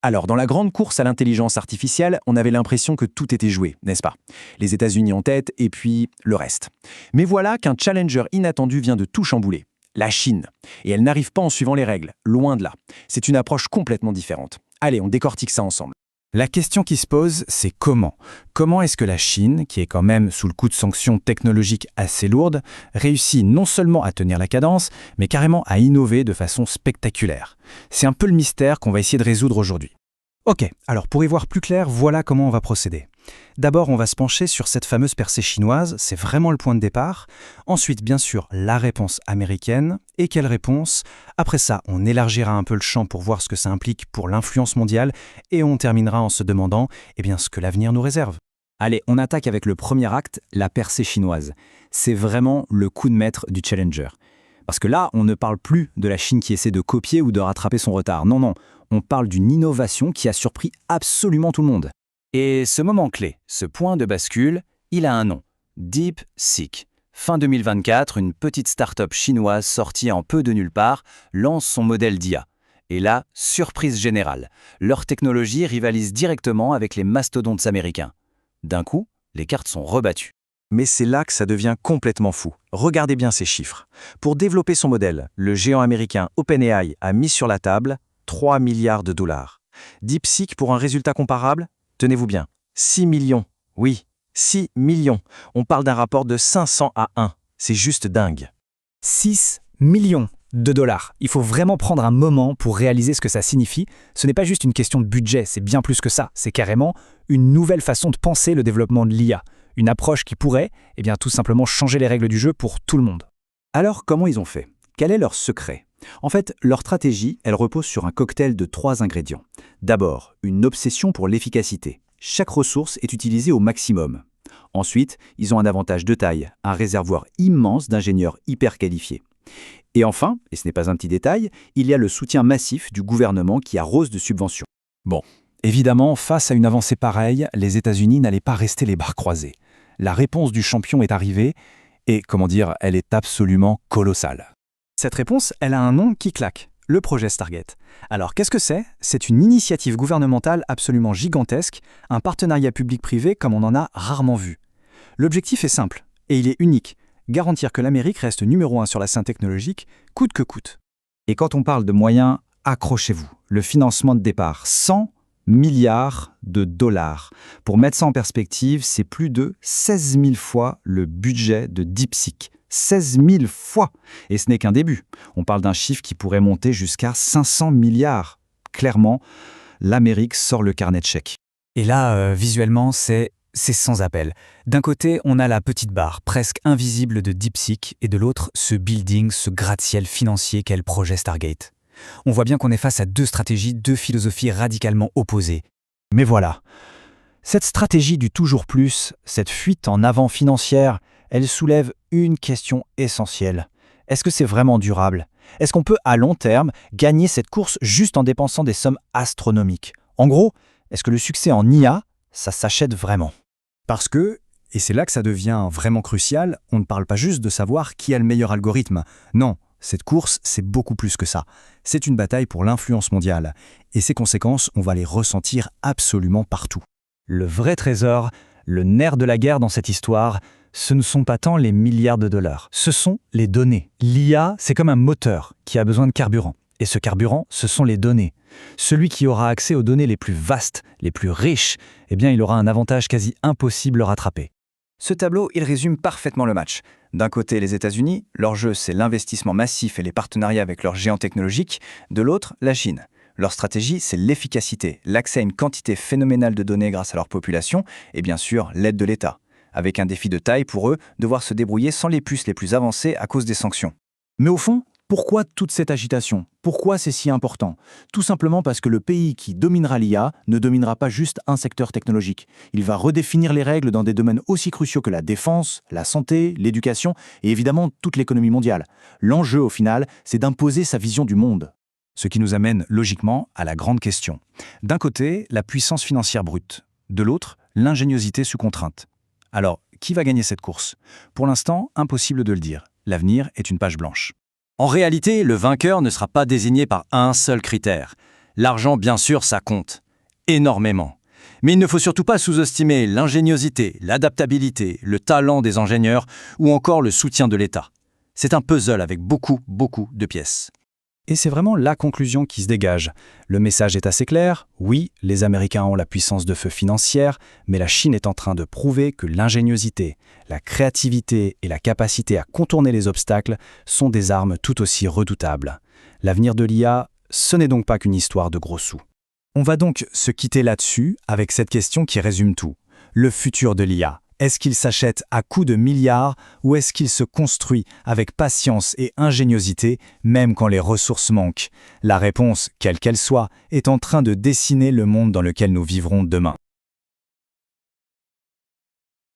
Alors, dans la grande course à l'intelligence artificielle, on avait l'impression que tout était joué, n'est-ce pas? Les États-Unis en tête et puis le reste. Mais voilà qu'un challenger inattendu vient de tout chambouler. La Chine. Et elle n'arrive pas en suivant les règles, loin de là. C'est une approche complètement différente. Allez, on décortique ça ensemble. La question qui se pose, c'est comment? Comment est-ce que la Chine, qui est quand même sous le coup de sanctions technologiques assez lourdes, réussit non seulement à tenir la cadence, mais carrément à innover de façon spectaculaire? C'est un peu le mystère qu'on va essayer de résoudre aujourd'hui. Ok, alors pour y voir plus clair, voilà comment on va procéder. D'abord, on va se pencher sur cette fameuse percée chinoise, c'est vraiment le point de départ. Ensuite, bien sûr, la réponse américaine. Et quelle réponse? Après ça, on élargira un peu le champ pour voir ce que ça implique pour l'influence mondiale et on terminera en se demandant ce que l'avenir nous réserve. Allez, on attaque avec le premier acte, la percée chinoise. C'est vraiment le coup de maître du challenger. Parce que là, on ne parle plus de la Chine qui essaie de copier ou de rattraper son retard. Non, non, on parle d'une innovation qui a surpris absolument tout le monde. Et ce moment clé, ce point de bascule, il a un nom, DeepSeek. Fin 2024, une petite start-up chinoise sortie en peu de nulle part lance son modèle d'IA. Et là, surprise générale, leur technologie rivalise directement avec les mastodontes américains. D'un coup, les cartes sont rebattues. Mais c'est là que ça devient complètement fou. Regardez bien ces chiffres. Pour développer son modèle, le géant américain OpenAI a mis sur la table 3 milliards de dollars. DeepSeek, pour un résultat comparable, tenez-vous bien, 6 millions. Oui, 6 millions. On parle d'un rapport de 500 à 1. C'est juste dingue. 6 millions de dollars. Il faut vraiment prendre un moment pour réaliser ce que ça signifie. Ce n'est pas juste une question de budget, c'est bien plus que ça. C'est carrément une nouvelle façon de penser le développement de l'IA. Une approche qui pourrait, tout simplement changer les règles du jeu pour tout le monde. Alors, comment ils ont fait? Quel est leur secret? En fait, leur stratégie, elle repose sur un cocktail de 3 ingrédients. D'abord, une obsession pour l'efficacité. Chaque ressource est utilisée au maximum. Ensuite, ils ont un avantage de taille, un réservoir immense d'ingénieurs hyper qualifiés. Et enfin, et ce n'est pas un petit détail, il y a le soutien massif du gouvernement qui arrose de subventions. Bon, évidemment, face à une avancée pareille, les États-Unis n'allaient pas rester les bras croisés. La réponse du champion est arrivée et, elle est absolument colossale. Cette réponse, elle a un nom qui claque, le projet Stargate. Alors qu'est-ce que c'est? C'est une initiative gouvernementale absolument gigantesque, un partenariat public-privé comme on en a rarement vu. L'objectif est simple, et il est unique, garantir que l'Amérique reste numéro 1 sur la scène technologique, coûte que coûte. Et quand on parle de moyens, accrochez-vous. Le financement de départ, 100 milliards de dollars. Pour mettre ça en perspective, c'est plus de 16 000 fois le budget de DeepSeek. 16 000 fois! Et ce n'est qu'un début. On parle d'un chiffre qui pourrait monter jusqu'à 500 milliards. Clairement, l'Amérique sort le carnet de chèques. Et là, visuellement, c'est sans appel. D'un côté, on a la petite barre, presque invisible de DeepSeek, et de l'autre, ce building, ce gratte-ciel financier qu'est le projet Stargate. On voit bien qu'on est face à 2 stratégies, 2 philosophies radicalement opposées. Mais voilà, cette stratégie du toujours plus, cette fuite en avant financière, elle soulève une question essentielle. Est-ce que c'est vraiment durable? Est-ce qu'on peut, à long terme, gagner cette course juste en dépensant des sommes astronomiques? En gros, est-ce que le succès en IA, ça s'achète vraiment? Parce que, et c'est là que ça devient vraiment crucial, on ne parle pas juste de savoir qui a le meilleur algorithme. Non, cette course, c'est beaucoup plus que ça. C'est une bataille pour l'influence mondiale. Et ses conséquences, on va les ressentir absolument partout. Le vrai trésor, le nerf de la guerre dans cette histoire, ce ne sont pas tant les milliards de dollars, ce sont les données. L'IA, c'est comme un moteur qui a besoin de carburant. Et ce carburant, ce sont les données. Celui qui aura accès aux données les plus vastes, les plus riches, il aura un avantage quasi impossible à rattraper. Ce tableau, il résume parfaitement le match. D'un côté, les États-Unis, leur jeu, c'est l'investissement massif et les partenariats avec leurs géants technologiques. De l'autre, la Chine. Leur stratégie, c'est l'efficacité, l'accès à une quantité phénoménale de données grâce à leur population et bien sûr, l'aide de l'État. Avec un défi de taille pour eux, devoir se débrouiller sans les puces les plus avancées à cause des sanctions. Mais au fond, pourquoi toute cette agitation? Pourquoi c'est si important? Tout simplement parce que le pays qui dominera l'IA ne dominera pas juste un secteur technologique. Il va redéfinir les règles dans des domaines aussi cruciaux que la défense, la santé, l'éducation et évidemment toute l'économie mondiale. L'enjeu au final, c'est d'imposer sa vision du monde. Ce qui nous amène logiquement à la grande question. D'un côté, la puissance financière brute. De l'autre, l'ingéniosité sous contrainte. Alors, qui va gagner cette course? Pour l'instant, impossible de le dire. L'avenir est une page blanche. En réalité, le vainqueur ne sera pas désigné par un seul critère. L'argent, bien sûr, ça compte. Énormément. Mais il ne faut surtout pas sous-estimer l'ingéniosité, l'adaptabilité, le talent des ingénieurs ou encore le soutien de l'État. C'est un puzzle avec beaucoup de pièces. Et c'est vraiment la conclusion qui se dégage. Le message est assez clair. Oui, les Américains ont la puissance de feu financière, mais la Chine est en train de prouver que l'ingéniosité, la créativité et la capacité à contourner les obstacles sont des armes tout aussi redoutables. L'avenir de l'IA, ce n'est donc pas qu'une histoire de gros sous. On va donc se quitter là-dessus avec cette question qui résume tout. Le futur de l'IA. Est-ce qu'il s'achète à coups de milliards ou est-ce qu'il se construit avec patience et ingéniosité, même quand les ressources manquent? La réponse, quelle qu'elle soit, est en train de dessiner le monde dans lequel nous vivrons demain.